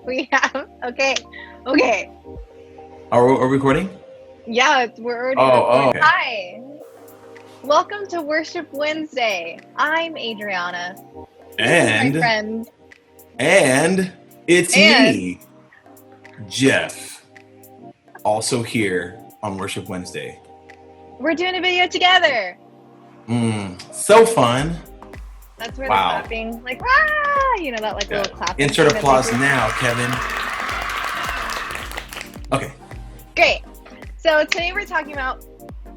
We have, okay. Are we recording? Yeah, we're already Oh, recording. okay. Hi, welcome to Worship Wednesday. I'm Adrianna. This is my friend. And it's And- me, Jeff, also here on Worship Wednesday. We're doing a video together. So fun. That's where Wow. the clapping, like, ah, you know, that like little clapping. Insert thing applause that they do. now, Kevin. Okay. Great. So today we're talking about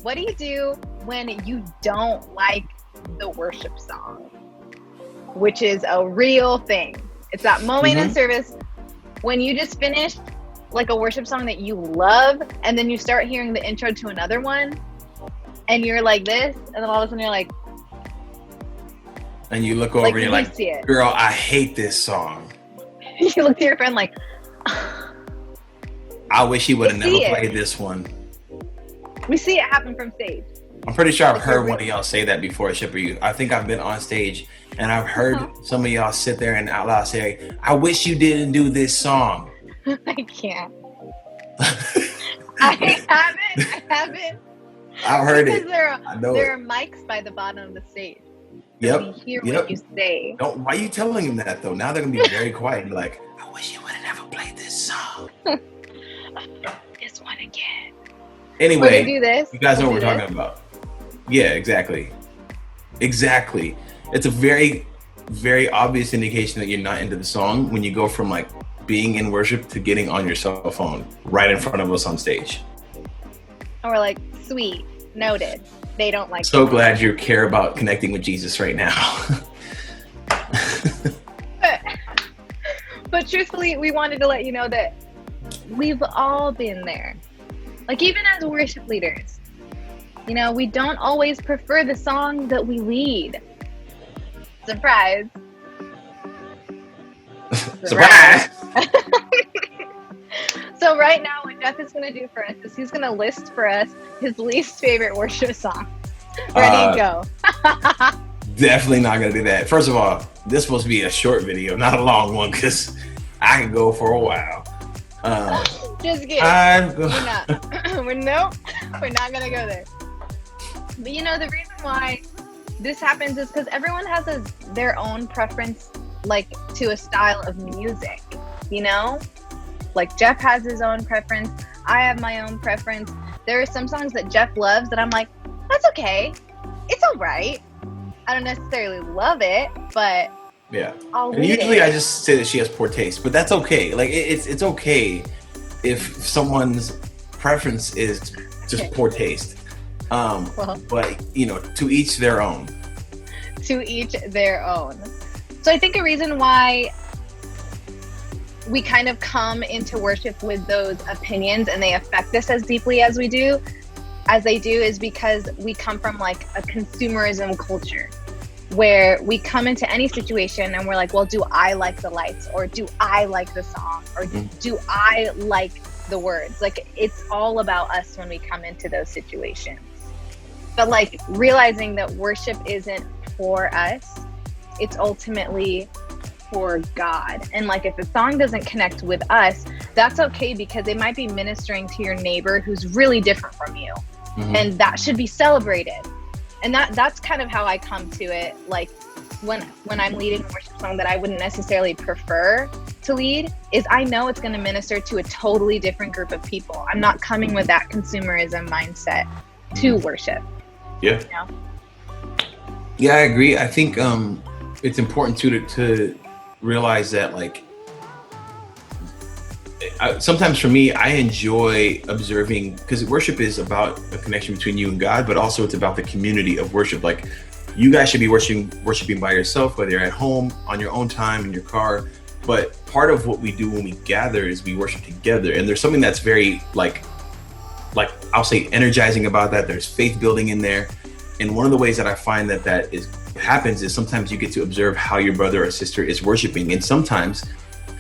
what do you do when you don't like the worship song, which is a real thing. It's that moment in service when you just finished like a worship song that you love, and then you start hearing the intro to another one, and you're like this, and then all of a sudden you're like, And you look over like and you're you like, see it. girl, I hate this song. You look to your friend like, I wish he would have You never see it. played this one. we see it happen from stage. I'm pretty sure I've Like heard you're one of y'all say that before, Shipper. I think I've been on stage and I've heard some of y'all sit there and out loud say, I wish you didn't do this song. I can't. I haven't. I've heard Because it. there I know are it. mics by the bottom of the stage. Yep. We hear Yep. what you say. Don't, why are you telling him that though? Now they're gonna be very quiet and be like, I wish you would have never played this song. This one again. Anyway, When we do this, you guys know we'll what we're do talking about. Yeah, exactly. Exactly. It's a very, very obvious indication that you're not into the song when you go from like being in worship to getting on your cell phone right in front of us on stage. this. And we're like, sweet, noted. They don't like So it. glad you care about connecting with Jesus right now. But truthfully, we wanted to let you know that we've all been there. Like, even as worship leaders, you know, we don't always prefer the song that we lead. Surprise. Surprise! So right now, what Jeff is going to do for us is he's going to list for us his least favorite worship song. Ready, go. Definitely not gonna do that. First of all, this is supposed to be a short video, not a long one, because I can go for a while. Just kidding. We're not. We're not gonna go there. But you know, the reason why this happens is because everyone has their own preference, like to a style of music. You know, like Jeff has his own preference. I have my own preference. There are some songs that Jeff loves that I'm like, that's okay. It's all right. I don't necessarily love it, but Yeah. I'll And read usually it. I just say that she has poor taste, but that's okay. Like it's okay if someone's preference is just poor taste. But you know, to each their own. To each their own. So I think a reason why we kind of come into worship with those opinions and they affect us as deeply as they do is because we come from like a consumerism culture where we come into any situation and we're like, well, do I like the lights, or do I like the song, or do I like the words? Like, it's all about us when we come into those situations. But like realizing that worship isn't for us, it's ultimately for God. And like, if a song doesn't connect with us, that's okay, because it might be ministering to your neighbor who's really different from you. And that should be celebrated. And that's kind of how I come to it. Like when I'm leading a worship song that I wouldn't necessarily prefer to lead, is I know it's going to minister to a totally different group of people. I'm not coming with that consumerism mindset to worship. Yeah. You know? Yeah, I agree. I think it's important to realize that like sometimes for me, I enjoy observing, because worship is about a connection between you and God, but also it's about the community of worship. Like, you guys should be worshiping by yourself, whether you're at home, on your own time, in your car. But part of what we do when we gather is we worship together. And there's something that's very like I'll say energizing about that. There's faith building in there. And one of the ways that I find that happens is sometimes you get to observe how your brother or sister is worshiping. And sometimes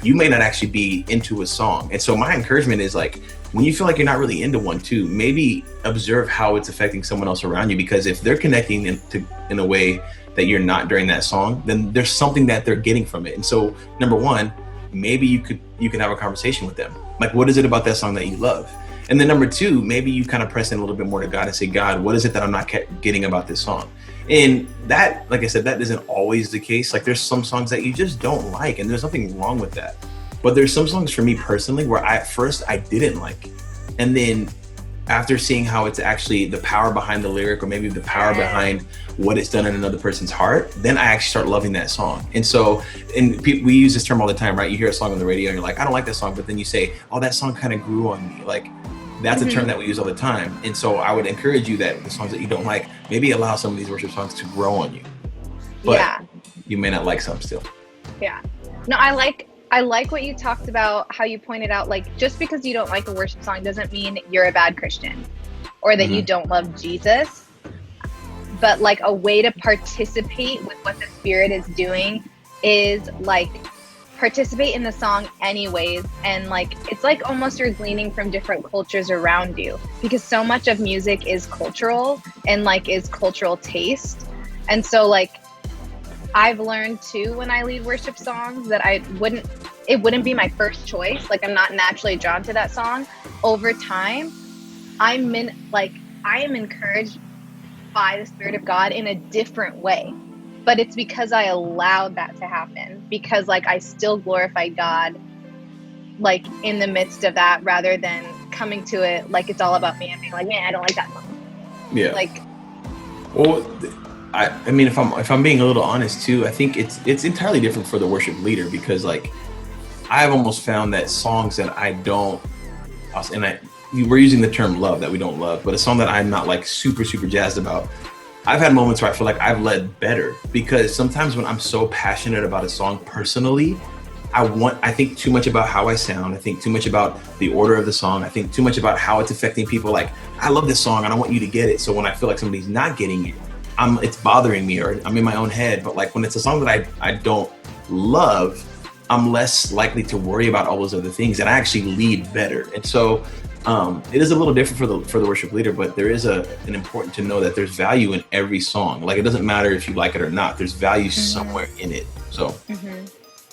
you may not actually be into a song. And so my encouragement is like, when you feel like you're not really into one too, maybe observe how it's affecting someone else around you. Because if they're connecting in a way that you're not during that song, then there's something that they're getting from it. And so number one, maybe you can have a conversation with them. Like, what is it about that song that you love? And then number two, maybe you kind of press in a little bit more to God and say, God, what is it that I'm not getting about this song? And that, like I said, that isn't always the case. Like, there's some songs that you just don't like, and there's nothing wrong with that. But there's some songs for me personally where at first I didn't like. And then after seeing how it's actually the power behind the lyric, or maybe the power behind what it's done in another person's heart, then I actually start loving that song. And so, we use this term all the time, right? You hear a song on the radio and you're like, I don't like that song. But then you say, oh, that song kind of grew on me. Like, that's a term that we use all the time. And so I would encourage you that the songs that you don't like, maybe allow some of these worship songs to grow on you. But you may not like some still. Yeah. No, I like what you talked about, how you pointed out, like, just because you don't like a worship song doesn't mean you're a bad Christian or that you don't love Jesus. But like, a way to participate with what the Spirit is doing is like participate in the song anyways. And like, it's like almost you're gleaning from different cultures around you, because so much of music is cultural and like is cultural taste. And so like, I've learned too, when I lead worship songs, that it wouldn't be my first choice. Like, I'm not naturally drawn to that song. Over time, I am encouraged by the Spirit of God in a different way. But it's because I allowed that to happen, because like, I still glorify God, like, in the midst of that, rather than coming to it like it's all about me and being like, man, I don't like that song. Yeah. Like, well, I mean, if I'm being a little honest too, I think it's entirely different for the worship leader, because like, I've almost found that songs that I don't, and we're using the term love, that we don't love, but a song that I'm not like super, super jazzed about, I've had moments where I feel like I've led better, because sometimes when I'm so passionate about a song personally, I think too much about how I sound. I think too much about the order of the song. I think too much about how it's affecting people. Like, I love this song and I want you to get it. So when I feel like somebody's not getting it, it's bothering me, or I'm in my own head. But like, when it's a song that I don't love, I'm less likely to worry about all those other things, and I actually lead better. And so it is a little different for the worship leader, but there is an important to know that there's value in every song. Like, it doesn't matter if you like it or not, there's value somewhere in it. So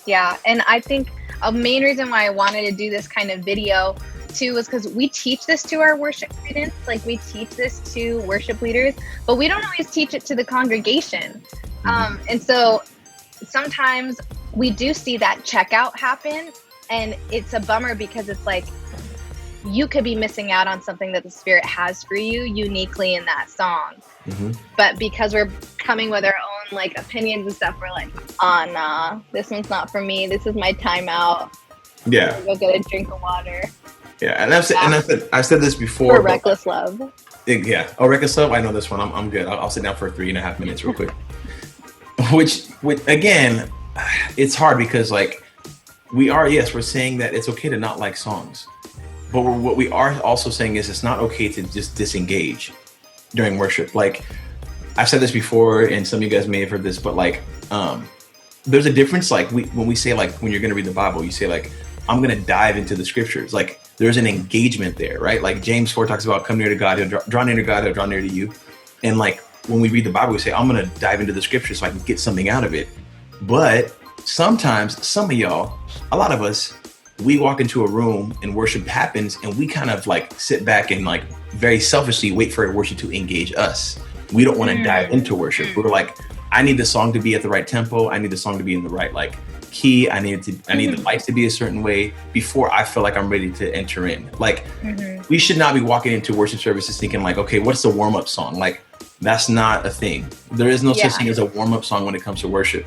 yeah. And I think a main reason why I wanted to do this kind of video too was because we teach this to our worship students. Like, we teach this to worship leaders, but we don't always teach it to the congregation. And so sometimes we do see that checkout happen, and it's a bummer, because it's like, you could be missing out on something that the Spirit has for you uniquely in that song. But because we're coming with our own like opinions and stuff, we're like, oh nah, this one's not for me. This is my timeout. Yeah. Go get a drink of water. Yeah, and I've said this before. Or Reckless Love. Yeah. Oh, Reckless Love. I know this one. I'm good. I'll sit down for 3.5 minutes real quick. Which again, it's hard, because like, we're saying that it's okay to not like songs, but what we are also saying is it's not okay to just disengage during worship. Like, I've said this before, and some of you guys may have heard this, but like, there's a difference. Like, when we say, like, when you're going to read the Bible, you say like, I'm going to dive into the scriptures. Like, there's an engagement there, right? Like, James 4 talks about come near to God, he'll draw near to God, he'll draw near to you. And like, when we read the Bible, we say, I'm going to dive into the scriptures so I can get something out of it. But sometimes, some of y'all, a lot of us, we walk into a room and worship happens, and we kind of like sit back and like very selfishly wait for worship to engage us. We don't want to dive into worship. We're like, I need the song to be at the right tempo. I need the song to be in the right like key. I need the lights to be a certain way before I feel like I'm ready to enter in. Like, we should not be walking into worship services thinking like, okay, what's the warm-up song? Like, that's not a thing. There is no such thing as a warm-up song when it comes to worship.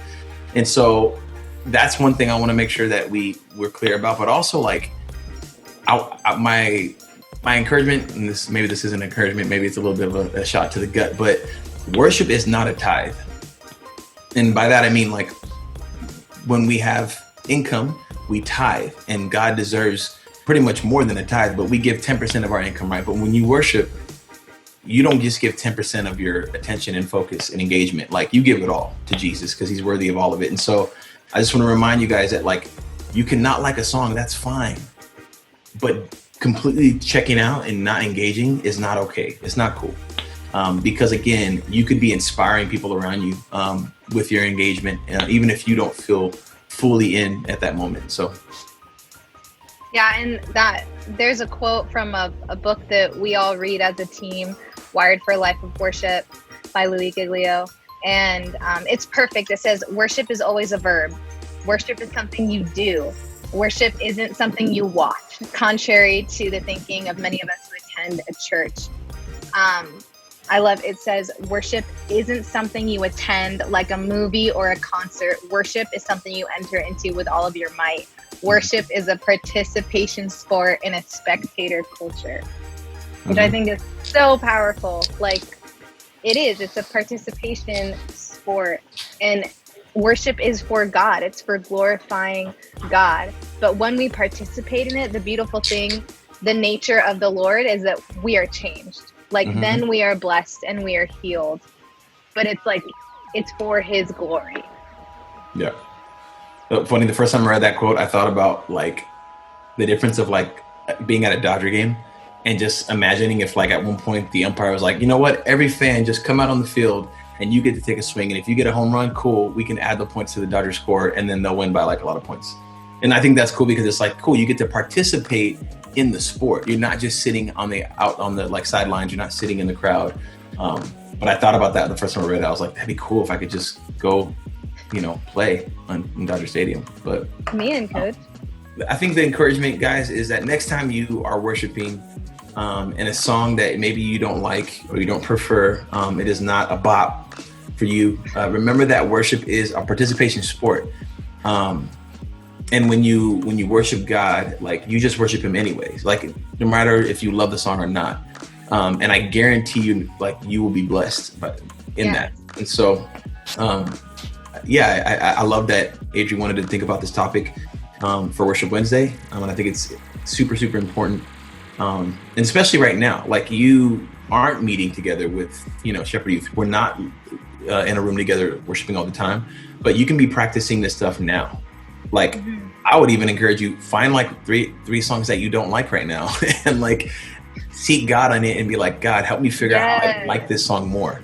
And so that's one thing I want to make sure that we're clear about. But also, like, my encouragement, and this isn't encouragement, maybe it's a little bit of a shot to the gut, but worship is not a tithe. And by that I mean, like, when we have income, we tithe, and God deserves pretty much more than a tithe, but we give 10% of our income, right? But when you worship, you don't just give 10% of your attention and focus and engagement. Like, you give it all to Jesus, because he's worthy of all of it. And so I just want to remind you guys that, like, you cannot like a song, that's fine, but completely checking out and not engaging is not okay. It's not cool. Because again, you could be inspiring people around you with your engagement, even if you don't feel fully in at that moment. So yeah, and that there's a quote from a book that we all read as a team, Wired for a Life of Worship by Louis Giglio. And it's perfect. It says, worship is always a verb. Worship is something you do. Worship isn't something you watch, contrary to the thinking of many of us who attend a church. I love it says, worship isn't something you attend like a movie or a concert. Worship is something you enter into with all of your might. Worship is a participation sport in a spectator culture, which I think is so powerful. Like, it's a participation sport, and worship is for God. It's for glorifying God. But when we participate in it, the beautiful thing, the nature of the Lord is that we are changed. Like, then we are blessed and we are healed. But it's like, it's for his glory. Yeah. Funny, the first time I read that quote, I thought about like the difference of like being at a Dodger game and just imagining if like at one point the umpire was like, you know what, every fan just come out on the field and you get to take a swing. And if you get a home run, cool, we can add the points to the Dodgers score and then they'll win by like a lot of points. And I think that's cool because it's like, cool, you get to participate in the sport. You're not just sitting out on the like sidelines. You're not sitting in the crowd. But I thought about that the first time I read it. I was like, that'd be cool if I could just go, play in Dodger Stadium. But me and coach. I think the encouragement, guys, is that next time you are worshiping in a song that maybe you don't like or you don't prefer, it is not a bop for you. Remember that worship is a participation sport. And when you worship God, like you just worship him anyways, like no matter if you love the song or not. And I guarantee you, like you will be blessed in that. And so, I love that Adrian wanted to think about this topic for Worship Wednesday. And I think it's super, super important. And especially right now, like you aren't meeting together with, Shepherd Youth. We're not in a room together worshiping all the time, but you can be practicing this stuff now. Like I would even encourage you, find like three songs that you don't like right now and like seek God on it and be like, God, help me figure out how I like this song more.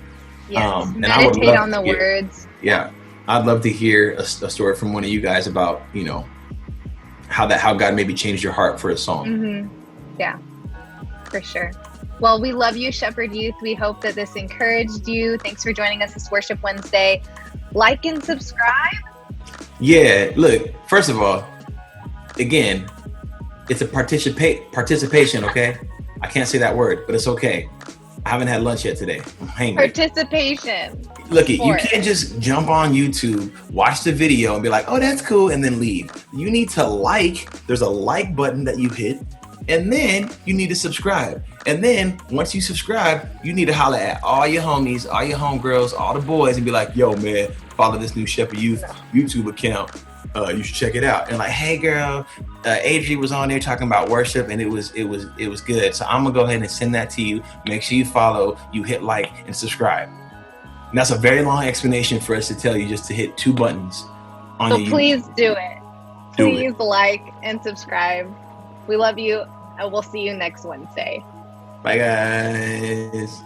Yes. And meditate I would love on the words. Yeah. I'd love to hear a story from one of you guys about, how God maybe changed your heart for a song. Yeah, for sure. Well, we love you, Shepherd Youth. We hope that this encouraged you. Thanks for joining us this Worship Wednesday. Like and subscribe. Yeah, look, first of all, again, it's a participation, okay? I can't say that word, but it's okay. I haven't had lunch yet today. I'm hangry. Participation. Look, you can't just jump on YouTube, watch the video and be like, oh, that's cool, and then leave. You need to like, there's a like button that you hit, and then you need to subscribe. And then once you subscribe, you need to holler at all your homies, all your homegirls, all the boys and be like, yo, man, follow this new Shepherd Youth YouTube account. You should check it out. And like, hey girl, Adri was on there talking about worship and it was good. So I'm gonna go ahead and send that to you. Make sure you follow, you hit like and subscribe. And that's a very long explanation for us to tell you just to hit 2 buttons on your YouTube. Please do it. Please like and subscribe. We love you and we'll see you next Wednesday. Bye guys.